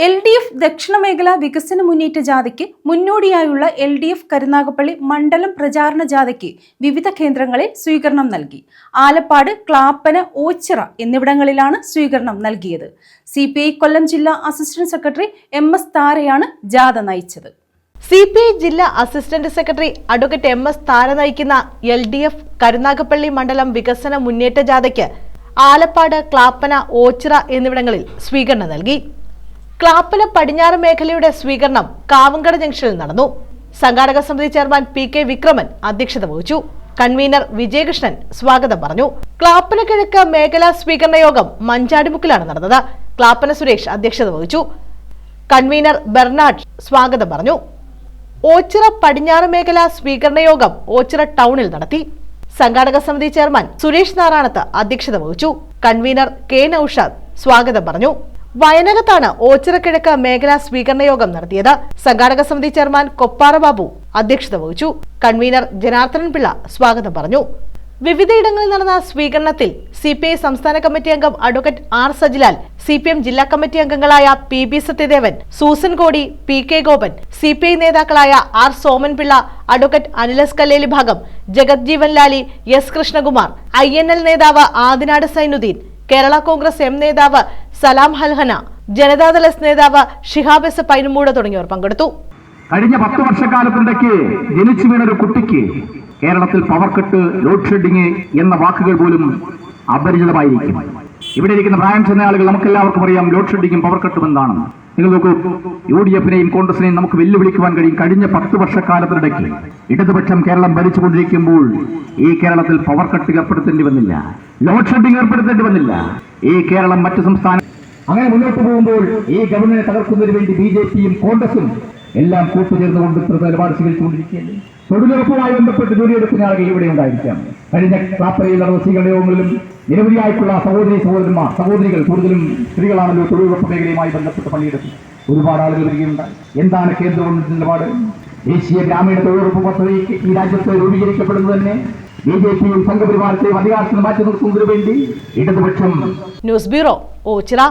LDF ദക്ഷിണമേഖല വികസന മുന്നേറ്റ ജാഥയ്ക്ക് മുന്നോടിയായുള്ള LDF കരുനാഗപ്പള്ളി മണ്ഡലം പ്രചാരണ ജാഥയ്ക്ക് വിവിധ കേന്ദ്രങ്ങളിൽ സ്വീകരണം നൽകി. ആലപ്പാട്, ക്ലാപ്പന, ഓച്ചിറ എന്നിവിടങ്ങളിലാണ് സ്വീകരണം നൽകിയത്. CPI കൊല്ലം ജില്ലാ അസിസ്റ്റന്റ് സെക്രട്ടറി MS താരയാണ് ജാഥ നയിച്ചത്. CPI ജില്ലാ അസിസ്റ്റന്റ് സെക്രട്ടറി അഡ്വക്കേറ്റ് MS താര നയിക്കുന്ന LDF കരുനാഗപ്പള്ളി മണ്ഡലം വികസന മുന്നേറ്റ ജാഥയ്ക്ക് ആലപ്പാട്, ക്ലാപ്പന, ഓച്ചിറ എന്നിവിടങ്ങളിൽ സ്വീകരണം നൽകി. ക്ലാപ്പന പടിഞ്ഞാറ് മേഖലയുടെ സ്വീകരണം കാവങ്കട ജംഗ്ഷനിൽ നടന്നു. സംഘാടക സമിതി ചെയർമാൻ PK വിക്രമൻ അധ്യക്ഷത വഹിച്ചു. കൺവീനർ വിജയകൃഷ്ണൻ സ്വാഗതം പറഞ്ഞു. ക്ലാപ്പന കിഴക്ക് മേഖലാ സ്വീകരണ യോഗം മഞ്ചാടിമുക്കിലാണ് നടന്നത്. ക്ലാപ്പന സുരേഷ് അധ്യക്ഷത വഹിച്ചു. കൺവീനർ ബെർണാഡ് സ്വാഗതം പറഞ്ഞു. ഓച്ചിറ പടിഞ്ഞാറ് മേഖലാ സ്വീകരണ യോഗം ഓച്ചിറ ടൗണിൽ നടത്തി. സംഘാടക സമിതി ചെയർമാൻ സുരേഷ് നാരായണത്ത് അധ്യക്ഷത വഹിച്ചു. കൺവീനർ K നൌഷാദ് സ്വാഗതം പറഞ്ഞു. വയനകത്താണ് ഓച്ചിറ കിഴക്ക് മേഖലാ സ്വീകരണ യോഗം നടത്തിയത്. സംഘാടക സമിതി ചെയർമാൻ കൊപ്പാറ ബാബു അധ്യക്ഷത വഹിച്ചു. കൺവീനർ ജനാർദ്ദനൻ പിള്ള സ്വാഗതം പറഞ്ഞു. വിവിധയിടങ്ങളിൽ നടന്ന സ്വീകരണത്തിൽ CPI സംസ്ഥാന കമ്മിറ്റി അംഗം അഡ്വക്കേറ്റ് R സജിലാൽ, CPM ജില്ലാ കമ്മിറ്റി അംഗങ്ങളായ PB സത്യദേവൻ, സൂസൻ കോടി, PK ഗോപൻ, CPI നേതാക്കളായ R സോമൻപിള്ള, അഡ്വക്കേറ്റ് അനിലസ് കല്ലേലി ഭാഗം, ജഗത് ജീവൻ ലാലി, S കൃഷ്ണകുമാർ, INL നേതാവ് ആദിനാട് സൈനുദ്ദീൻ, കേരള കോൺഗ്രസ് M നേതാവ് സലാം ഹൽഹന, ജനതാദൾ S നേതാവ് ഷിഹാബ് S പൈനുമൂട് തുടങ്ങിയവർ പങ്കെടുത്തു. കഴിഞ്ഞ 10 വർഷക്കാലത്തിനിടയ്ക്ക് ജനിച്ചു വീണ ഒരു കുട്ടിക്ക് കേരളത്തിൽ പവർ കട്ട്, ലോഡ് ഷെഡിങ് എന്ന വാക്കുകൾ പോലും അപരിചിതമായിരിക്കും. ഇവിടെ ഇരിക്കുന്ന പ്രായം ചെന്ന ആളുകൾ നമുക്കെല്ലാവർക്കും അറിയാം ലോഡ് ഷെഡിങ്ങും പവർ കട്ടും എന്താണെന്ന്. നിങ്ങൾ നോക്കൂ, UDF-നെയും കോൺഗ്രസിനെയും നമുക്ക് വെല്ലുവിളിക്കുവാൻ കഴിയും. കഴിഞ്ഞ 10 വർഷക്കാലത്തിനിടയ്ക്ക് ഇടതുപക്ഷം കേരളം ഭരിച്ചുകൊണ്ടിരിക്കുമ്പോൾ ഈ കേരളത്തിൽ പവർ കട്ട് ഏർപ്പെടുത്തേണ്ടി വന്നില്ല, ലോഡ് ഷെഡിങ് ഏർപ്പെടുത്തേണ്ടി വന്നില്ല. ഈ കേരളം മറ്റു സംസ്ഥാന അങ്ങനെ മുന്നോട്ട് പോകുമ്പോൾ ഈ ഗവൺമെന്റിനെ തകർക്കുന്നതിന് വേണ്ടി BJP-യും കോൺഗ്രസും എല്ലാം കൂട്ടുചേർന്നുകൊണ്ട് നിലപാട് സ്വീകരിച്ചുകൊണ്ടിരിക്കുകയല്ലേ. തൊഴിലുറപ്പുമായി ബന്ധപ്പെട്ട് ജോലിയെടുക്കുന്ന ആളുകൾ ഇവിടെ ഉണ്ടായിരിക്കാം. കഴിഞ്ഞ ക്ലാപ്പനയിൽ നടന്ന സ്വീകരണ യോഗങ്ങളിലും നിരവധിയായിട്ടുള്ള സഹോദരികൾ, കൂടുതലും സ്ത്രീകളാണല്ലോ തൊഴിലുറപ്പ് മേഖലയുമായി ബന്ധപ്പെട്ട് പണിയെടുത്തു. ഒരുപാട് ആളുകൾ വരികയുണ്ടായി. എന്താണ് കേന്ദ്ര ഗവൺമെന്റ് നിലപാട്? ദേശീയ ഗ്രാമീണ തൊഴിലുറപ്പ് പദ്ധതി ഈ രാജ്യത്ത് രൂപീകരിക്കപ്പെടുന്നത് തന്നെ BJP-യും സംഘപരിവാരത്തെയും അധികാരത്തിൽ മാറ്റി നിർത്തുന്നതിനു വേണ്ടി ഇടതുപക്ഷം. News bureau, Ochira.